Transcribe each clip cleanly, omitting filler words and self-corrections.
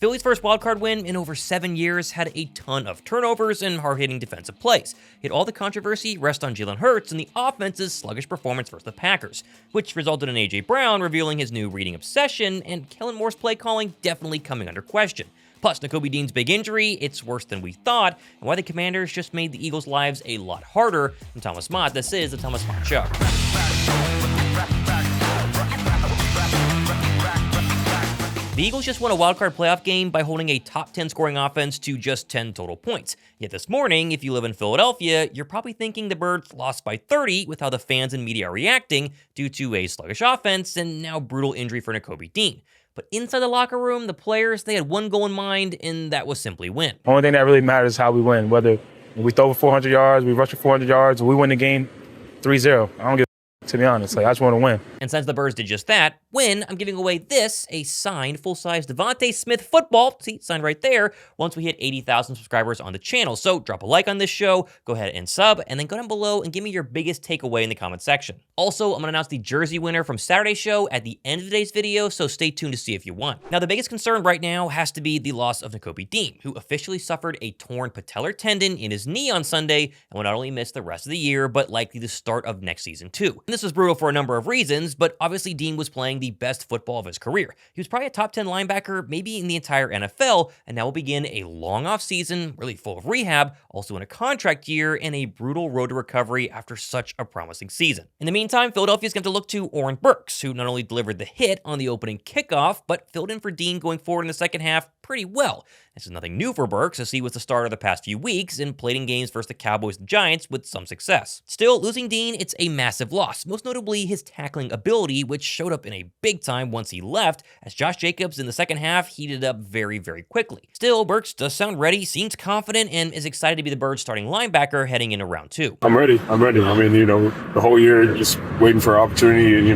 Philly's first wildcard win in over 7 years had a ton of turnovers and hard-hitting defensive plays. Yet all the controversy rests on Jalen Hurts and the offense's sluggish performance versus the Packers, which resulted in A.J. Brown revealing his new reading obsession and Kellen Moore's play calling definitely coming under question. Plus, Nakobe Dean's big injury, it's worse than we thought, and why the Commanders just made the Eagles' lives a lot harder. I'm Thomas Mott, this is the Thomas Mott Show. The Eagles just won a wildcard playoff game by holding a top 10 scoring offense to just 10 total points. Yet this morning, if you live in Philadelphia, you're probably thinking the Birds lost by 30 with how the fans and media are reacting due to a sluggish offense and now brutal injury for Nakobe Dean. But inside the locker room, the players, they had one goal in mind, and that was simply win. The only thing that really matters is how we win. Whether we throw for 400 yards, we rush for 400 yards, or we win the game 3-0. I don't give a to be honest. I just want to win. And since the Birds did just that, I'm giving away this, a signed full-size Devontae Smith football, see, signed right there, once we hit 80,000 subscribers on the channel. So drop a like on this show, go ahead and sub, and then go down below and give me your biggest takeaway in the comment section. Also, I'm going to announce the jersey winner from Saturday's show at the end of today's video, so stay tuned to see if you won. Now, the biggest concern right now has to be the loss of Nakobe Dean, who officially suffered a torn patellar tendon in his knee on Sunday and will not only miss the rest of the year, but likely the start of next season too. And this was brutal for a number of reasons, but obviously Dean was playing the best football of his career. He was probably a top 10 linebacker, maybe in the entire NFL, and now will begin a long off season, really full of rehab, also in a contract year, and a brutal road to recovery after such a promising season. In the meantime, Philadelphia's going to look to Oren Burks, who not only delivered the hit on the opening kickoff, but filled in for Dean going forward in the second half pretty well. This is nothing new for Burks, as he was the starter the past few weeks and played in games versus the Cowboys and Giants with some success. Still, losing Dean, it's a massive loss, most notably his tackling ability, which showed up in a big time once he left, as Josh Jacobs in the second half heated up very, very quickly. Still, Burks does sound ready, seems confident, and is excited to be the Birds' starting linebacker heading into round 2. I'm ready. I mean, the whole year just waiting for an opportunity, and,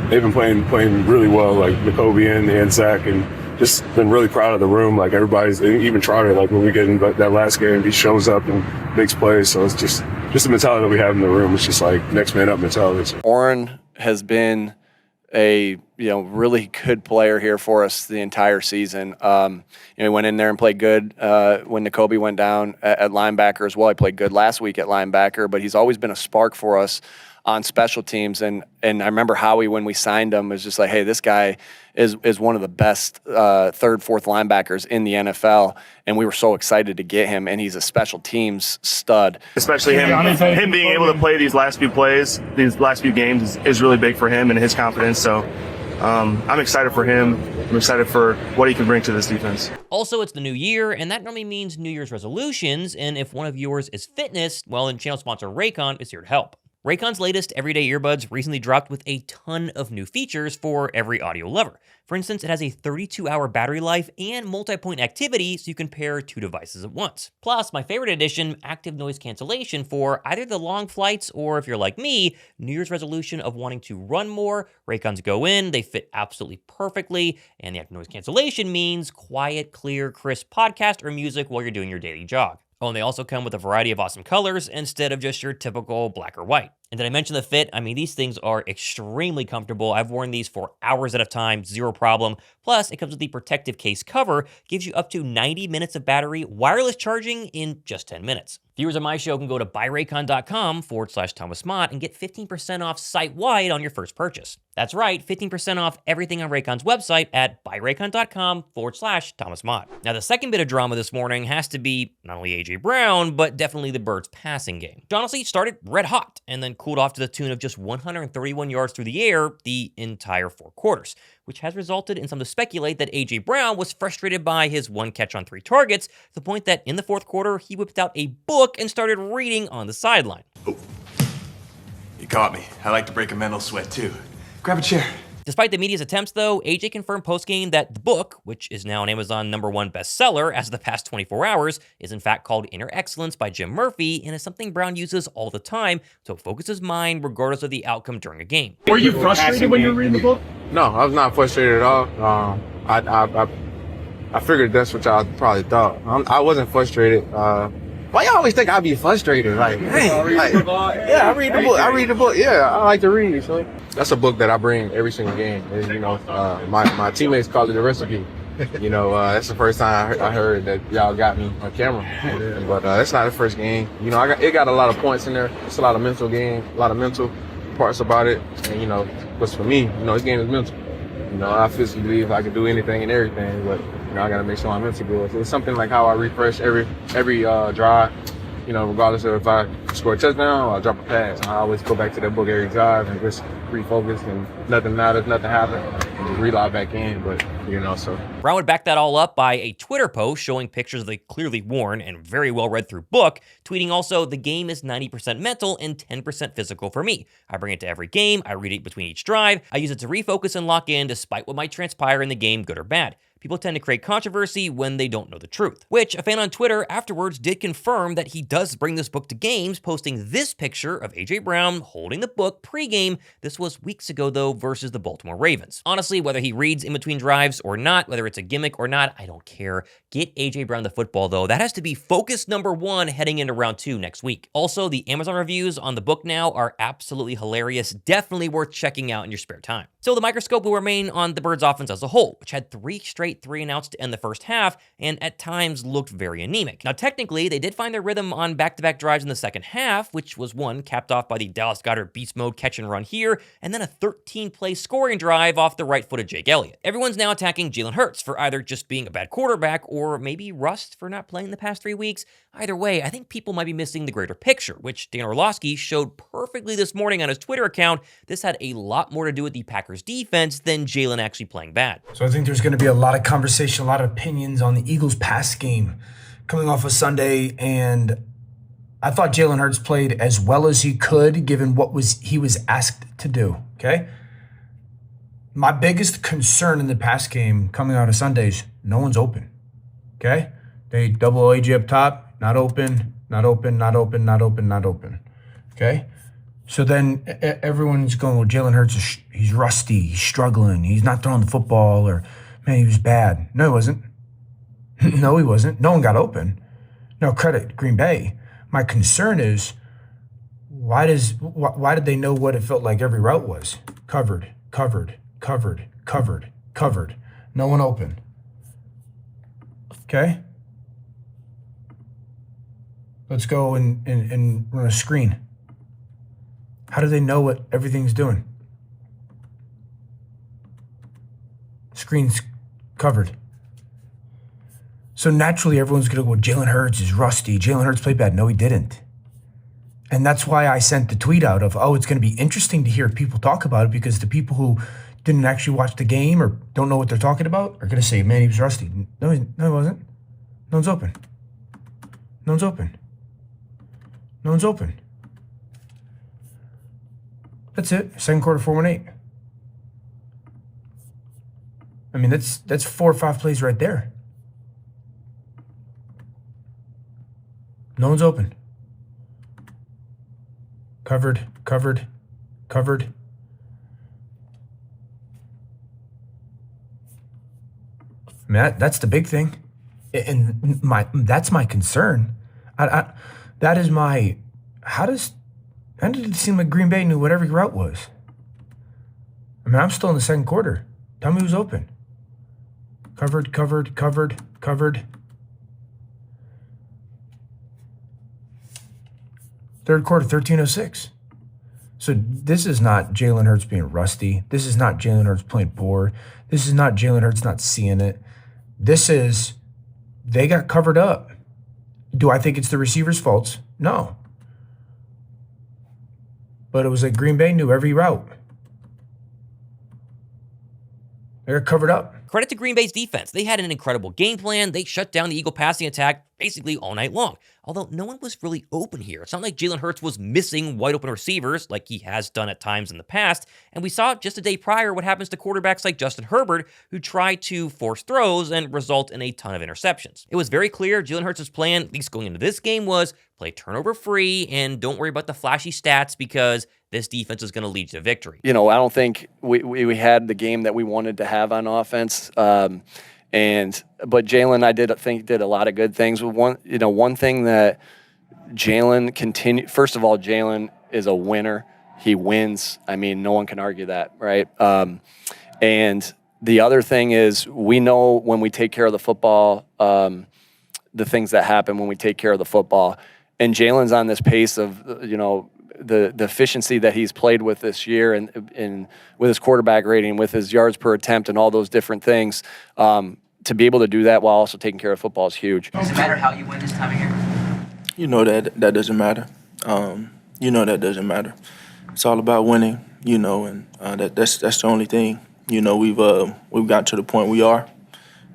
they've been playing really well, like Nakobe and Zack, and just been really proud of the room. Like, everybody's, even Trotter, like when we get in that last game, he shows up and makes plays. So it's just the mentality that we have in the room. It's just like next man up mentality. Oren has been a really good player here for us the entire season. He went in there and played good when Nakobe went down at linebacker as well. He played good last week at linebacker, but he's always been a spark for us on special teams. And I remember Howie, when we signed him, was just like, hey, this guy is one of the best third, fourth linebackers in the NFL. And we were so excited to get him, and he's a special teams stud. Especially him being able to play these last few plays, these last few games is really big for him and his confidence. So I'm excited for him. I'm excited for what he can bring to this defense. Also, it's the new year, and that normally means New Year's resolutions. And if one of yours is fitness, well, then channel sponsor Raycon is here to help. Raycon's latest everyday earbuds recently dropped with a ton of new features for every audio lover. For instance, it has a 32-hour battery life and multi-point activity, so you can pair 2 devices at once. Plus, my favorite addition, active noise cancellation for either the long flights or, if you're like me, New Year's resolution of wanting to run more. Raycons go in, they fit absolutely perfectly, and the active noise cancellation means quiet, clear, crisp podcast or music while you're doing your daily jog. Oh, and they also come with a variety of awesome colors instead of just your typical black or white. And did I mention the fit? I mean, these things are extremely comfortable. I've worn these for hours at a time, zero problem. Plus, it comes with the protective case cover, gives you up to 90 minutes of battery, wireless charging in just 10 minutes. Viewers of my show can go to buyraycon.com/Thomas Mott and get 15% off site-wide on your first purchase. That's right, 15% off everything on Raycon's website at buyraycon.com/Thomas Mott. Now, the second bit of drama this morning has to be not only A.J. Brown, but definitely the Birds' passing game. Which honestly started red hot and then cooled off to the tune of just 131 yards through the air the entire 4 quarters, which has resulted in some to speculate that A.J. Brown was frustrated by his 1 catch on 3 targets, to the point that in the 4th quarter, he whipped out a book and started reading on the sideline. Oh, you caught me. I like to break a mental sweat too. Grab a chair. Despite the media's attempts, though, AJ confirmed postgame that the book, which is now an Amazon #1 bestseller as of the past 24 hours, is in fact called Inner Excellence by Jim Murphy and is something Brown uses all the time to focus his mind regardless of the outcome during a game. Were you frustrated when you were reading the book? No, I was not frustrated at all. I figured that's what y'all probably thought. I wasn't frustrated. Why y'all always think I'd be frustrated? Like, hey, yeah, I read the book. Yeah, I like to read. So that's a book that I bring every single game. And, my teammates call it the recipe. That's the first time I heard that y'all got me on camera. But it's not the first game. It got a lot of points in there. It's a lot of mental game, a lot of mental parts about it. And, because for me, this game is mental. I physically believe I can do anything and everything, but, I got to make sure my mental good. So it's something like how I refresh every drive, regardless of if I score a touchdown or I drop a pass. I always go back to that book every drive and just refocus, and nothing matters, nothing happens, and just relog back in. But, so. Brown would back that all up by a Twitter post showing pictures of the clearly worn and very well read through book, tweeting also, "The game is 90% mental and 10% physical for me. I bring it to every game. I read it between each drive. I use it to refocus and lock in despite what might transpire in the game, good or bad. People tend to create controversy when they don't know the truth." Which a fan on Twitter afterwards did confirm that he does bring this book to games, posting this picture of A.J. Brown holding the book pregame. This was weeks ago, though, versus the Baltimore Ravens. Honestly, whether he reads in between drives or not, whether it's a gimmick or not, I don't care. Get A.J. Brown the football, though. That has to be focus number 1 heading into round 2 next week. Also, the Amazon reviews on the book now are absolutely hilarious. Definitely worth checking out in your spare time. So the microscope will remain on the Birds offense as a whole, which had 3 straight 3-and-outs to end the first half, and at times looked very anemic. Now, technically, they did find their rhythm on back-to-back drives in the second half, which was one capped off by the Dallas Goedert beast mode catch and run here, and then a 13-play scoring drive off the right-footed Jake Elliott. Everyone's now attacking Jalen Hurts for either just being a bad quarterback or maybe rust for not playing the past 3 weeks. Either way, I think people might be missing the greater picture, which Dan Orlovsky showed perfectly this morning on his Twitter account. This had a lot more to do with the Packers defense than Jalen actually playing bad. So I think there's going to be a lot of conversation, a lot of opinions on the Eagles pass game coming off of Sunday, and I thought Jalen Hurts played as well as he could given what he was asked to do, okay? My biggest concern in the pass game coming out of Sundays, no one's open, okay? They double AJ up top, not open, not open, not open, not open, not open, okay? So then everyone's going, well, Jalen Hurts, he's rusty, he's struggling, he's not throwing the football, or, man, he was bad. No, he wasn't. No, he wasn't. No one got open. No, credit Green Bay. My concern is, why did they know what it felt like every route was? Covered, covered, covered, covered, covered. No one open. Okay? Let's go and run a screen. How do they know what everything's doing? Screen's covered. So naturally, everyone's going to go, Jalen Hurts is rusty. Jalen Hurts played bad. No, he didn't. And that's why I sent the tweet out of, it's going to be interesting to hear people talk about it, because the people who didn't actually watch the game or don't know what they're talking about are going to say, man, he was rusty. No, he wasn't. No one's open. No one's open. No one's open. That's it. Second quarter, 4-1-8. I mean, that's 4 or 5 plays right there. No one's open. Covered, covered, covered. I mean, that's the big thing. And that's my concern. That is my, how did it seem like Green Bay knew what every route was? I mean, I'm still in the second quarter. Tell me who's open. Covered, covered, covered, covered. Third quarter, 13:06. So this is not Jalen Hurts being rusty. This is not Jalen Hurts playing poor. This is not Jalen Hurts not seeing it. This is, they got covered up. Do I think it's the receiver's faults? No. But it was like Green Bay knew every route. They got covered up. Credit to Green Bay's defense. They had an incredible game plan. They shut down the Eagle passing attack basically all night long. Although no one was really open here. It's not like Jalen Hurts was missing wide open receivers like he has done at times in the past. And we saw just a day prior what happens to quarterbacks like Justin Herbert, who try to force throws and result in a ton of interceptions. It was very clear Jalen Hurts' plan, at least going into this game, was play turnover free and don't worry about the flashy stats, because this defense is going to lead to victory. I don't think we had the game that we wanted to have on offense. But Jalen, did a lot of good things. One thing that Jalen first of all, Jalen is a winner. He wins. I mean, no one can argue that, right? And The other thing is we know when we take care of the football, the things that happen when we take care of the football. And Jalen's on this pace of, the efficiency that he's played with this year and with his quarterback rating, with his yards per attempt and all those different things. To be able to do that while also taking care of football is huge. Does it matter how you win this time of year? You know that doesn't matter. That doesn't matter. It's all about winning, and that's the only thing. We've got to the point we are.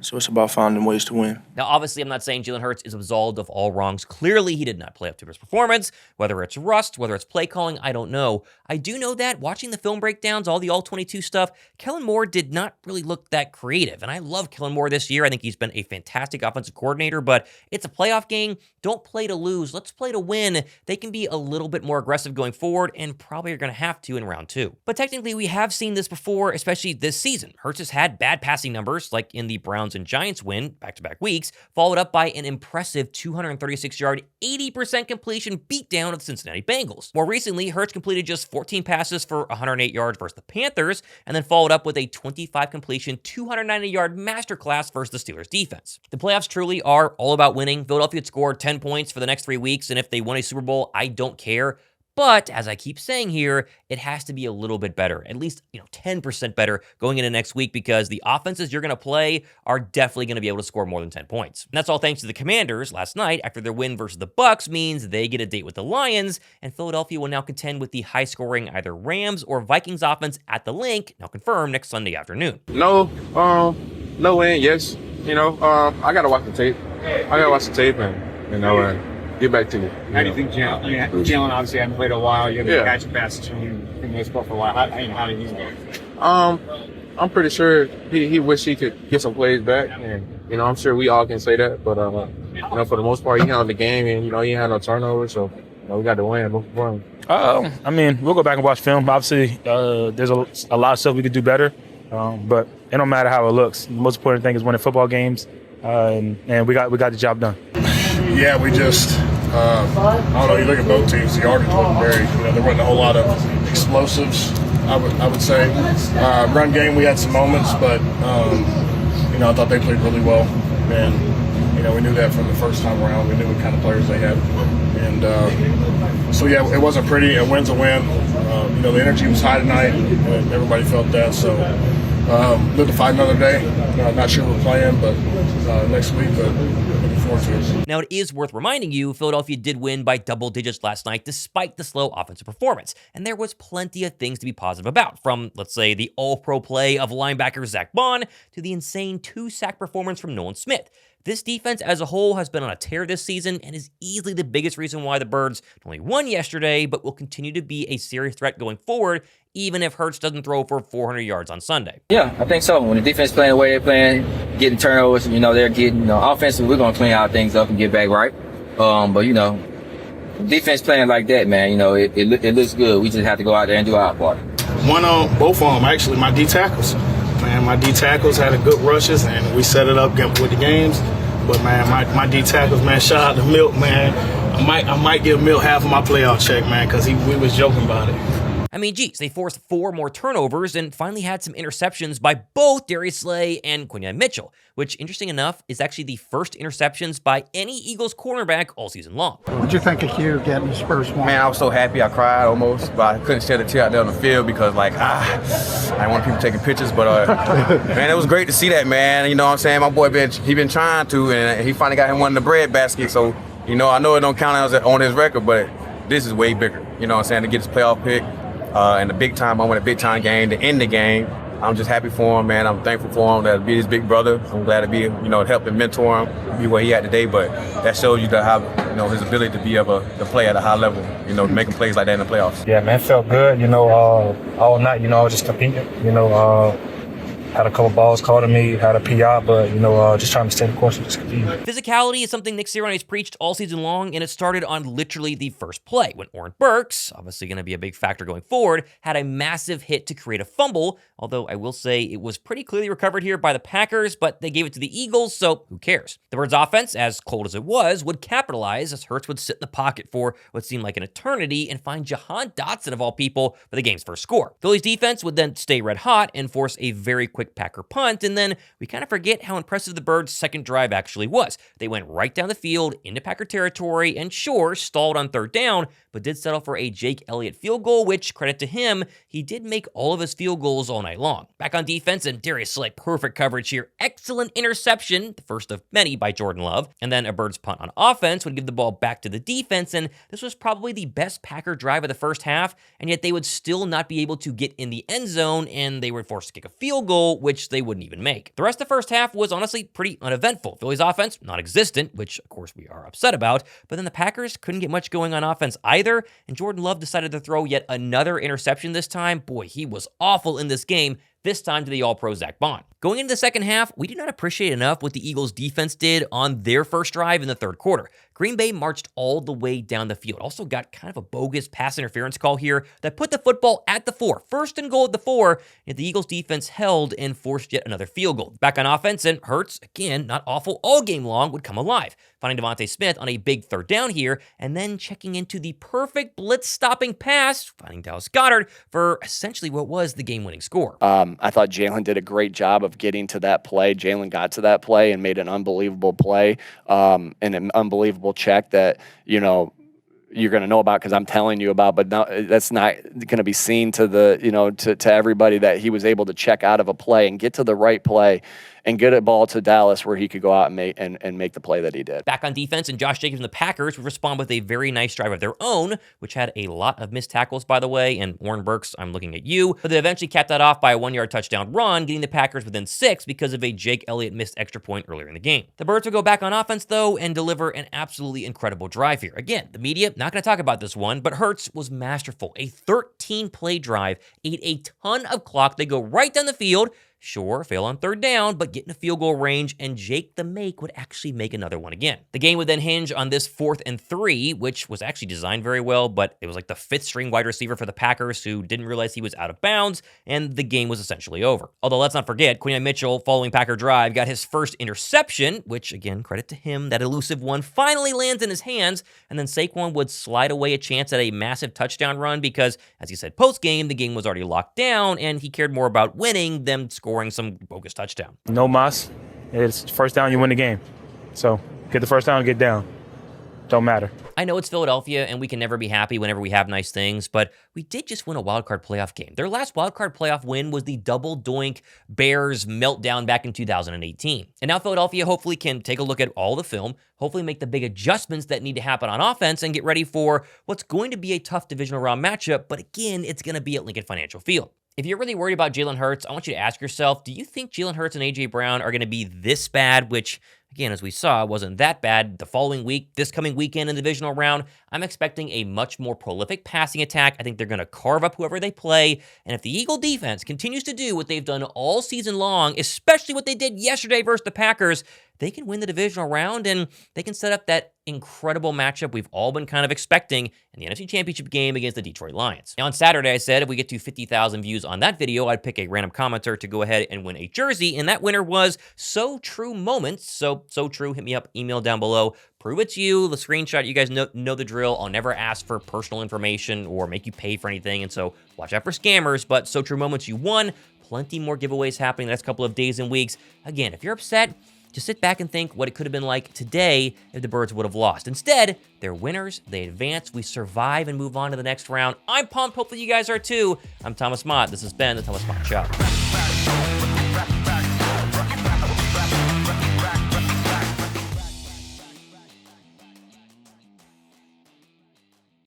So it's about finding ways to win. Now, obviously, I'm not saying Jalen Hurts is absolved of all wrongs. Clearly, he did not play up to his performance. Whether it's rust, whether it's play calling, I don't know. I do know that watching the film breakdowns, all the All-22 stuff, Kellen Moore did not really look that creative. And I love Kellen Moore this year. I think he's been a fantastic offensive coordinator, but it's a playoff game. Don't play to lose. Let's play to win. They can be a little bit more aggressive going forward and probably are going to have to in round 2. But technically, we have seen this before, especially this season. Hurts has had bad passing numbers, like in the Browns and Giants win back-to-back weeks, followed up by an impressive 236-yard, 80% completion beatdown of the Cincinnati Bengals. More recently, Hurts completed just 14 passes for 108 yards versus the Panthers, and then followed up with a 25 completion, 290-yard masterclass versus the Steelers defense. The playoffs truly are all about winning. Philadelphia had scored 10 points for the next 3 weeks, and if they won a Super Bowl, I don't care. But as I keep saying here, it has to be a little bit better, at least 10% better going into next week, because the offenses you're going to play are definitely going to be able to score more than 10 points. And that's all thanks to the Commanders last night after their win versus the Bucs means they get a date with the Lions, and Philadelphia will now contend with the high-scoring either Rams or Vikings offense at the Link, now confirmed next Sunday afternoon. No win, yes. I got to watch the tape. And get back to you. How do you think Jalen obviously hasn't played a while? You haven't catch a pass to him in this spot for a while. How do you think? I'm pretty sure he wish he could get some plays back, and I'm sure we all can say that. But for the most part, he handled the game, and he had no turnovers, so we got to win. Looking for him. We'll go back and watch film. Obviously, there's a lot of stuff we could do better, but it don't matter how it looks. The most important thing is winning football games, and we got the job done. Yeah, we just, I don't know, you look at both teams, the yardage wasn't very, there wasn't a whole lot of explosives, I would say. Run game, we had some moments, but, I thought they played really well. And, we knew that from the first time around. We knew what kind of players they had. And it wasn't pretty. A win's a win. The energy was high tonight. Everybody felt that. So, live to fight another day. Not sure we're playing, but next week, but looking forward to it. Now, it is worth reminding you, Philadelphia did win by double digits last night despite the slow offensive performance, and there was plenty of things to be positive about, from, let's say, the all-pro play of linebacker Zack Baun to the insane 2-sack performance from Nolan Smith. This defense as a whole has been on a tear this season and is easily the biggest reason why the Birds not only won yesterday, but will continue to be a serious threat going forward, even if Hurts doesn't throw for 400 yards on Sunday. Yeah, I think so. When the defense playing the way they're playing, getting turnovers, they're getting, offensively, we're going to clean our things up and get back right. But, defense playing like that, man, it looks good. We just have to go out there and do our part. Both of them, actually, my D tackles. Man, my D tackles had a good rushes, and we set it up with the games. But man, my D tackles, man, shout out to Milt, man. I might give Milt half of my playoff check, man, because we was joking about it. I mean, geez, they forced 4 more turnovers and finally had some interceptions by both Darius and Quinyon Mitchell, which, interesting enough, is actually the first interceptions by any Eagles cornerback all season long. What'd you think of Hugh getting his first one? Man, I was so happy. I cried almost, but I couldn't shed a tear out there on the field because, I didn't want people taking pictures. But, man, it was great to see that, man. You know what I'm saying? My boy, he been trying to, and he finally got him one in the bread basket. So, I know it don't count on his record, but this is way bigger. You know what I'm saying? To get his playoff pick. And the big time moment, a big time game, to end the game. I'm just happy for him, man. I'm thankful for him to be his big brother. I'm glad to be, help and mentor him, be where he at today. But that shows you how, his ability to be able to play at a high level, making plays like that in the playoffs. Yeah, man, it felt good. All night, I was just competing. Had a couple balls called to me, had a PI, but, just trying to stay the course and just compete. Physicality is something Nick Sirianni has preached all season long, and it started on literally the first play when Oren Burks, obviously going to be a big factor going forward, had a massive hit to create a fumble, although I will say it was pretty clearly recovered here by the Packers, but they gave it to the Eagles, so who cares? The Birds' offense, as cold as it was, would capitalize as Hurts would sit in the pocket for what seemed like an eternity and find Jahan Dotson, of all people, for the game's first score. Philly's defense would then stay red hot and force a very quick quick Packer punt, and then we kind of forget how impressive the Birds' second drive actually was. They went right down the field into Packer territory and sure, stalled on third down, but did settle for a Jake Elliott field goal, which, credit to him, he did make all of his field goals all night long. Back on defense, and Darius select perfect coverage here. Excellent interception, the first of many by Jordan Love, and then a Birds punt on offense would give the ball back to the defense, and this was probably the best Packer drive of the first half, and yet they would still not be able to get in the end zone, and they were forced to kick a field goal, which they wouldn't even make. The rest of the first half was honestly pretty uneventful. Philly's offense, non-existent, which of course we are upset about, but then the Packers couldn't get much going on offense either, and Jordan Love decided to throw yet another interception this time. Boy, he was awful in this game, this time to the All-Pro Zack Baun. Going into the second half, we did not appreciate enough what the Eagles' defense did on their first drive in the third quarter. Green Bay marched all the way down the field. Also got kind of a bogus pass interference call here that put the football at the 4. First and goal at the 4, and the Eagles' defense held and forced yet another field goal. Back on offense, and Hurts, again, not awful all game long, would come alive, finding Devontae Smith on a big third down here, and then checking into the perfect blitz-stopping pass, finding Dallas Goedert for essentially what was the game-winning score. I thought Jalen did a great job of getting to that play. Jalen got to that play and made an unbelievable play, and an unbelievable check that, you're going to know about because I'm telling you about, but no, that's not going to be seen to the, to everybody, that he was able to check out of a play and get to the right play and get a ball to Dallas where he could go out and make the play that he did. Back on defense, and Josh Jacobs and the Packers would respond with a very nice drive of their own, which had a lot of missed tackles, by the way, and Oren Burks, I'm looking at you, but they eventually capped that off by a 1-yard touchdown run, getting the Packers within 6 because of a Jake Elliott missed extra point earlier in the game. The Birds would go back on offense, though, and deliver an absolutely incredible drive here. Again, the media, not going to talk about this one, but Hurts was masterful. A 13-play drive, ate a ton of clock. They go right down the field. Sure, fail on third down, but get in a field goal range, and Jake the Make would actually make another one again. The game would then hinge on this 4th and 3, which was actually designed very well, but it was like the 5th-string wide receiver for the Packers who didn't realize he was out of bounds, and the game was essentially over. Although let's not forget, Quinyon Mitchell, following Packer drive, got his first interception, which, again, credit to him, that elusive one finally lands in his hands, and then Saquon would slide away a chance at a massive touchdown run because, as he said post-game, the game was already locked down, and he cared more about winning than scoring some bogus touchdown. No mas. It's first down, you win the game. So get the first down, get down. Don't matter. I know it's Philadelphia, and we can never be happy whenever we have nice things, but we did just win a wildcard playoff game. Their last wildcard playoff win was the double doink Bears meltdown back in 2018. And now Philadelphia hopefully can take a look at all the film, hopefully make the big adjustments that need to happen on offense, and get ready for what's going to be a tough divisional round matchup, but again, it's going to be at Lincoln Financial Field. If you're really worried about Jalen Hurts, I want you to ask yourself, do you think Jalen Hurts and A.J. Brown are going to be this bad, which, again, as we saw, wasn't that bad the following week, this coming weekend in the divisional round? I'm expecting a much more prolific passing attack. I think they're going to carve up whoever they play, and if the Eagle defense continues to do what they've done all season long, especially what they did yesterday versus the Packers, they can win the divisional round, and they can set up that incredible matchup we've all been kind of expecting in the NFC Championship game against the Detroit Lions. Now, on Saturday, I said if we get to 50,000 views on that video, I'd pick a random commenter to go ahead and win a jersey, and that winner was So True Moments. So true, hit me up, email down below. Prove it's you, the screenshot, you guys know the drill. I'll never ask for personal information or make you pay for anything, and so watch out for scammers, but So True Moments, you won. Plenty more giveaways happening the next couple of days and weeks. Again, if you're upset, just sit back and think what it could have been like today if the Birds would have lost. Instead, they're winners, they advance, we survive and move on to the next round. I'm pumped, hopefully you guys are too. I'm Thomas Mott, this has been the Thomas Mott Show.